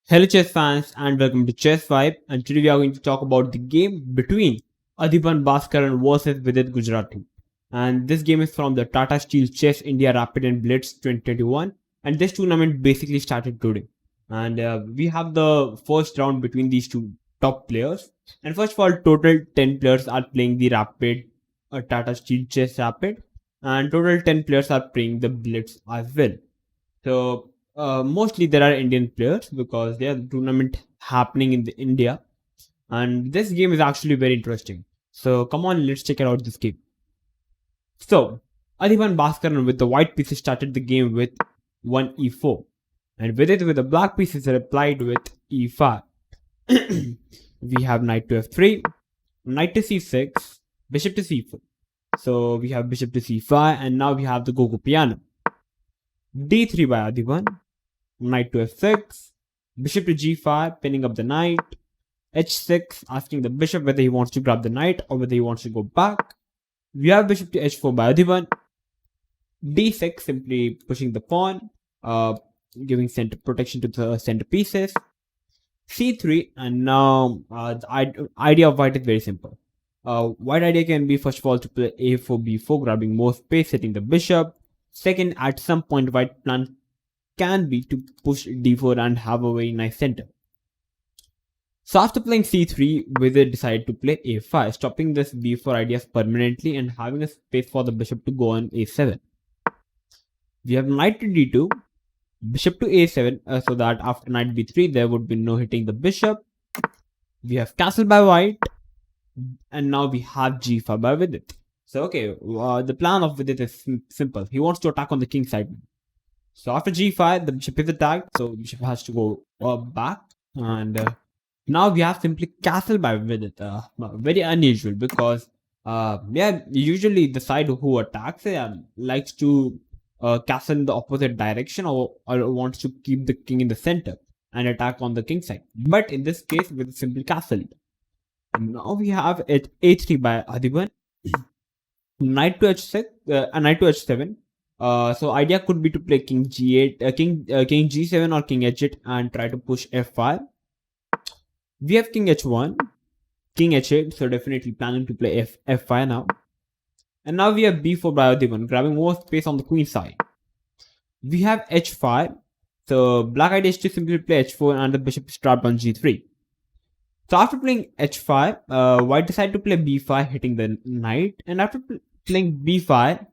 Hello chess fans and welcome to Chess Vibe, and today we are going to talk about the game between Adhiban versus Vidit Gujrathi. And this game is from the Tata Steel Chess India Rapid and Blitz 2021, and this tournament basically started today. And we have the first round between these two top players. And first of all, total 10 players are playing the Rapid Tata Steel Chess Rapid, and total 10 players are playing the Blitz as well. So mostly there are Indian players because there is tournament happening in India, and this game is actually very interesting. So come on, let's check out this game. So Adhiban Bhaskaran with the white pieces started the game with 1 e4, and with the black pieces replied with e5. We have knight to f3, knight to c6, bishop to c4. So we have bishop to c5, and now we have the go-go piano. d3 by Adhiban, knight to f6, bishop to g5, pinning up the knight, h6, asking the bishop whether he wants to grab the knight or whether he wants to go back. We have bishop to h4 by Adhiban, d6, simply pushing the pawn, giving center protection to the center pieces, c3, and now the idea of white is very simple. White idea can be first of all to play a4 b4, grabbing more space, hitting the bishop. Second, at some point white plan can be to push d4 and have a very nice center. So after playing c3, Vidit decided to play a5, stopping this b4 ideas permanently and having a space for the bishop to go on a7. We have knight to d2, bishop to a7, so that after knight b3 there would be no hitting the bishop. We have castle by white, and now we have g5 by Vidit. So okay, the plan of Vidit is simple. He wants to attack on the king side. So after g5, the bishop is attacked, so the bishop has to go back. And now we have simply castle by Vidit. Very unusual because usually the side who attacks likes to castle in the opposite direction or wants to keep the king in the center and attack on the king side. But in this case, Vidit simply castled. And now we have it a3 by Adhiban. Knight to h6, knight to h7. So idea could be to play king g8, king g7 or king h8 and try to push f5. We have king h1, king h8. So definitely planning to play f5 now. And now we have b4 by Adhiban, grabbing more space on the queen side. We have h5. So black idea is to simply play h4 and the bishop is trapped on g3. So after playing h5, white decided to play b5, hitting the knight. And after playing b5,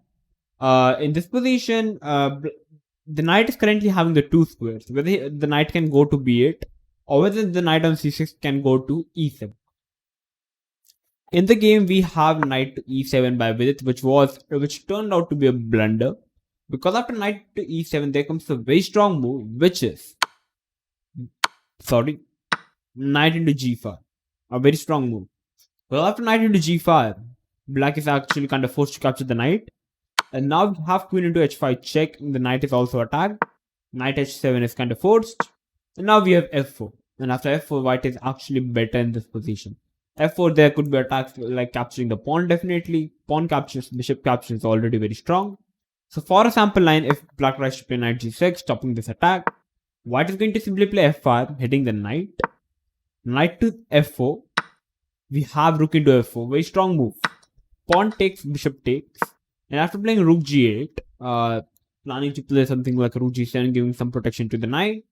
in this position, the knight is currently having the two squares. Whether the knight can go to b8 or whether the knight on c6 can go to e7. In the game, we have knight to e7 by Vidit, which turned out to be a blunder. Because after knight to e7, there comes a very strong move, which is knight into g5, a very strong move. Well, after knight into g5, black is actually kind of forced to capture the knight. And now we have queen into h5 check. The knight is also attacked. Knight h7 is kind of forced. And now we have f4. And after f4, white is actually better in this position. f4, there could be attacks like capturing the pawn definitely. Pawn captures, bishop capture is already very strong. So for a sample line, if black tries to play knight g6, stopping this attack, white is going to simply play f5, hitting the knight. Knight to f4. We have rook into f4. Very strong move. Pawn takes, bishop takes. And after playing rook g8, planning to play something like rook g7, giving some protection to the knight.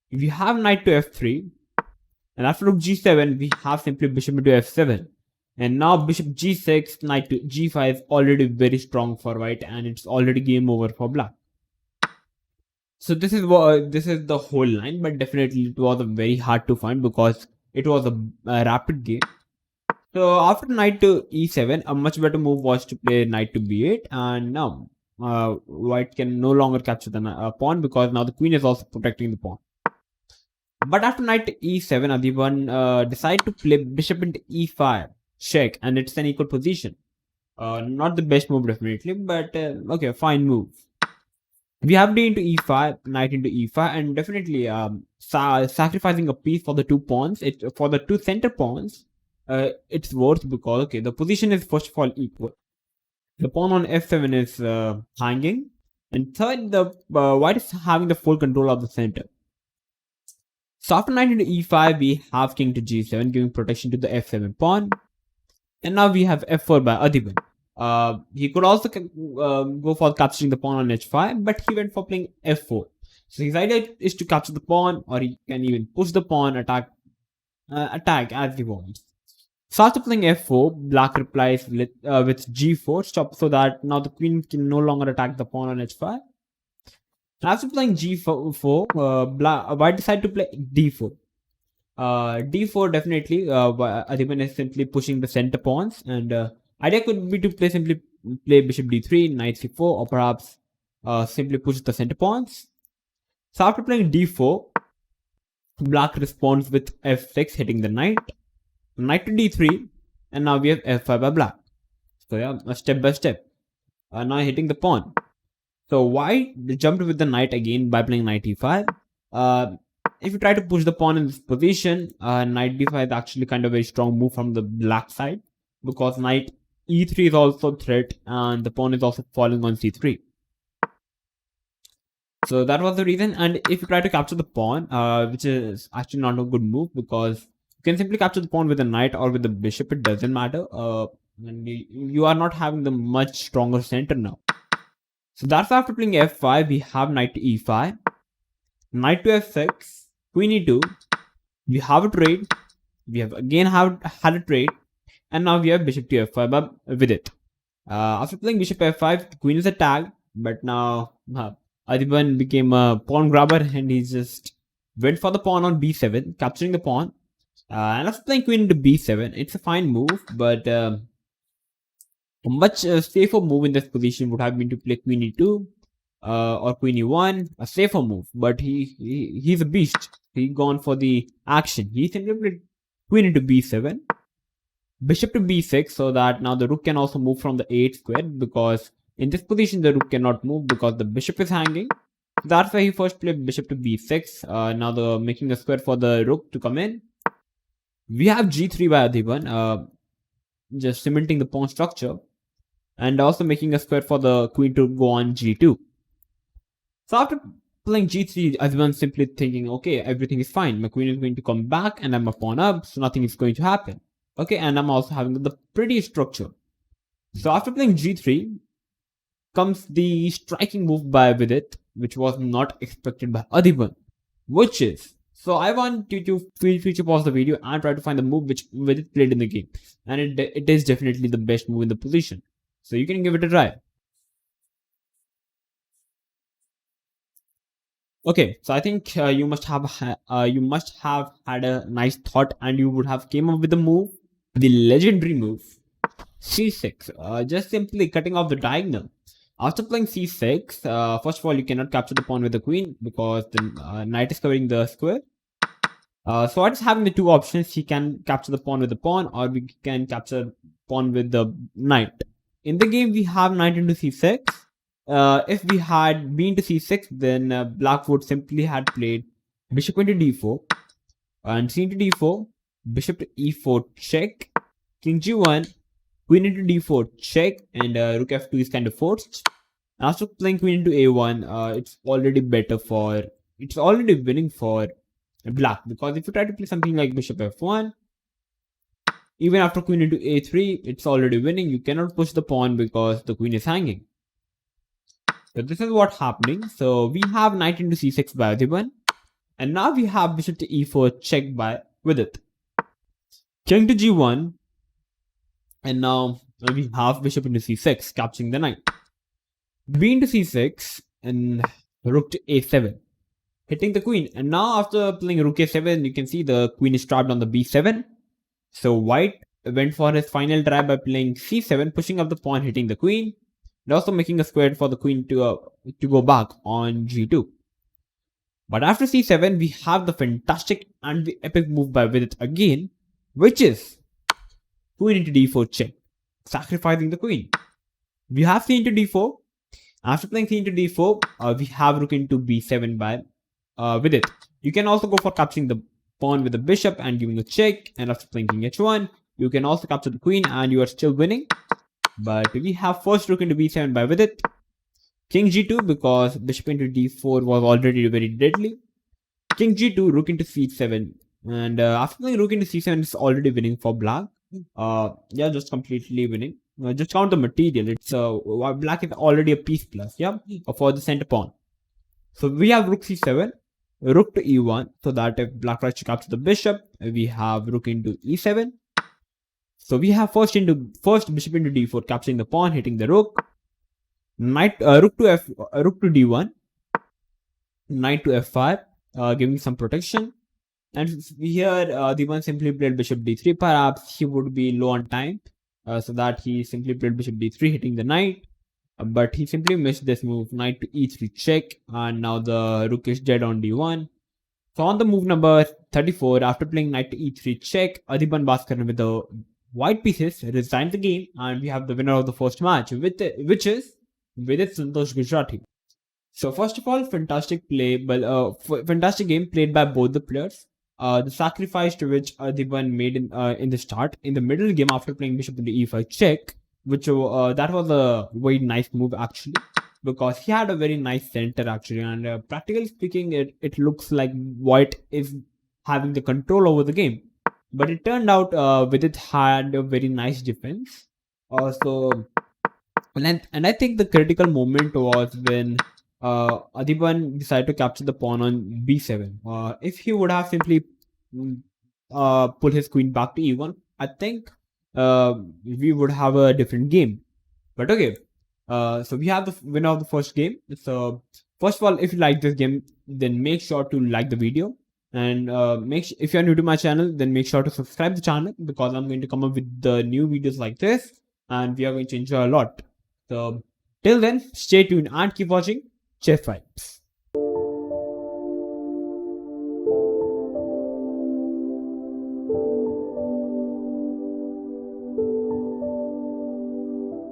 We have knight to f3. And after rook g7, we have simply bishop into f7. And now bishop g6, knight to g5 is already very strong for white, and it's already game over for black. So this is the whole line, but definitely it was very hard to find because it was a rapid game. So after knight to e7, a much better move was to play knight to b8, and now white can no longer capture the pawn because now the queen is also protecting the pawn. But after knight to e7, Adhiban decided to play bishop into e5 check, and it's an equal position. Not the best move definitely, but okay, fine move. We have d into e5, knight into e5, and definitely sacrificing a piece for the two pawns. For the two center pawns, it's worth because okay, the position is first of all equal. The pawn on f7 is hanging, and third, the white is having the full control of the center. So after knight into e5, we have king to g7, giving protection to the f7 pawn. And now we have f4 by Adhiban. He could also go for capturing the pawn on h5, but he went for playing f4. So his idea is to capture the pawn, or he can even push the pawn, attack as he wants. So after playing f4, black replies with g4, so that now the queen can no longer attack the pawn on h5. After playing g4, white decided to play d4. D4 definitely, Adhiban is simply pushing the center pawns, and idea could be to simply play bishop d3, knight c4, or perhaps simply push the center pawns. So after playing d4, black responds with f6, hitting the knight to d3, and now we have f5 by black. So yeah, step by step. Now hitting the pawn. So white jumped with the knight again by playing knight e5. If you try to push the pawn in this position, knight d5 is actually kind of a very strong move from the black side, because knight e3 is also a threat and the pawn is also falling on c3. So that was the reason. And if you try to capture the pawn, which is actually not a good move, because you can simply capture the pawn with the knight or with the bishop, it doesn't matter. And you are not having the much stronger center now. So that's after playing f5, we have knight to e5, knight to f6, queen e2, we have a trade, we have again had a trade, and now we have bishop to f5 with it. After playing bishop f5, the queen is attacked, but now Adhiban became a pawn grabber and he just went for the pawn on b7, capturing the pawn. And after playing queen into b7, it's a fine move, but a much safer move in this position would have been to play queen e2 or queen e1, a safer move. But he's a beast. He's gone for the action. He simply played queen into b7, bishop to b6, so that now the rook can also move from the a8 square, because in this position the rook cannot move because the bishop is hanging. That's why he first played bishop to b6. Now the making a square for the rook to come in. We have g3 by Adhiban, just cementing the pawn structure, and also making a square for the queen to go on g2. So after playing g3, Adhiban simply thinking, okay, everything is fine. My queen is going to come back and I'm a pawn up, so nothing is going to happen. Okay, and I'm also having the pretty structure. So after playing g3, comes the striking move by Vidit, which was not expected by Adhiban, which is, so I want you to feel free to pause the video and try to find the move which Vidit played in the game, and it is definitely the best move in the position, so you can give it a try. Okay, so I think you must have had a nice thought, and you would have came up with the move, the legendary move, c6, just simply cutting off the diagonal. After playing c6, first of all, you cannot capture the pawn with the queen because the knight is covering the square. So I just having the two options. He can capture the pawn with the pawn, or we can capture pawn with the knight. In the game, we have knight into c6. If we had been to c6, then black would simply had played bishop into d4, and c into d4, bishop to e4 check, king g1, queen into d4 check, and rook f2 is kind of forced. After playing queen into a1, it's already winning for black, because if you try to play something like bishop f1, even after queen into a3, it's already winning. You cannot push the pawn because the queen is hanging. So this is what's happening. So we have knight into c6 by Adhiban, and now we have bishop to e4 check by Vidit, king to g1, and now we have bishop into c6, capturing the knight, b into c6, and rook to a7, hitting the queen. And now after playing rook a7, you can see the queen is trapped on the b7. So white went for his final try by playing c7, pushing up the pawn, hitting the queen, and also making a square for the queen to go back on g2. But after c7, we have the fantastic and the epic move by Vidit again, which is queen into d4 check, sacrificing the queen. We have c into d4. After playing c into d4, we have rook into b7 by Vidit. You can also go for capturing the pawn with the bishop and giving a check, and after playing king h1, you can also capture the queen and you are still winning. But we have first rook into b7 by Vidit, king g2 because bishop into d4 was already very deadly, king g2, rook into c7, and after playing rook into c7, it's already winning for black. Yeah, just completely winning. Just count the material. It's black is already a piece plus, yeah, for the center pawn. So we have rook c7, rook to e1, so that if black tries to capture the bishop, we have rook into e7. So we have first bishop into d4, capturing the pawn, hitting the rook. Rook to d1, knight to f5, giving some protection. And here Adhiban simply played bishop d3. Perhaps he would be low on time, so that he simply played bishop d3, hitting the knight. But he simply missed this move, knight to e3 check, and now the rook is dead on d1. So on the move number 34, after playing knight to e3 check, Adhiban Bhaskaran with the white pieces resigned the game, and we have the winner of the first match, which is Vidit Gujrathi. So first of all, fantastic play, but fantastic game played by both the players. The sacrifice to which Adhiban made in the start, in the middle game after playing bishop into e5 check, which that was a very nice move actually, because he had a very nice center actually, and practically speaking, it looks like white is having the control over the game. But it turned out Vidit had a very nice defense. And I think the critical moment was when Adhiban decided to capture the pawn on b7. If he would have simply pulled his queen back to e1, I think we would have a different game. But okay, so we have the winner of the first game. So first of all, if you like this game, then make sure to like the video. And if you're new to my channel, then make sure to subscribe the channel, because I'm going to come up with the new videos like this, and we are going to enjoy a lot. So till then, stay tuned and keep watching Chess Vibes.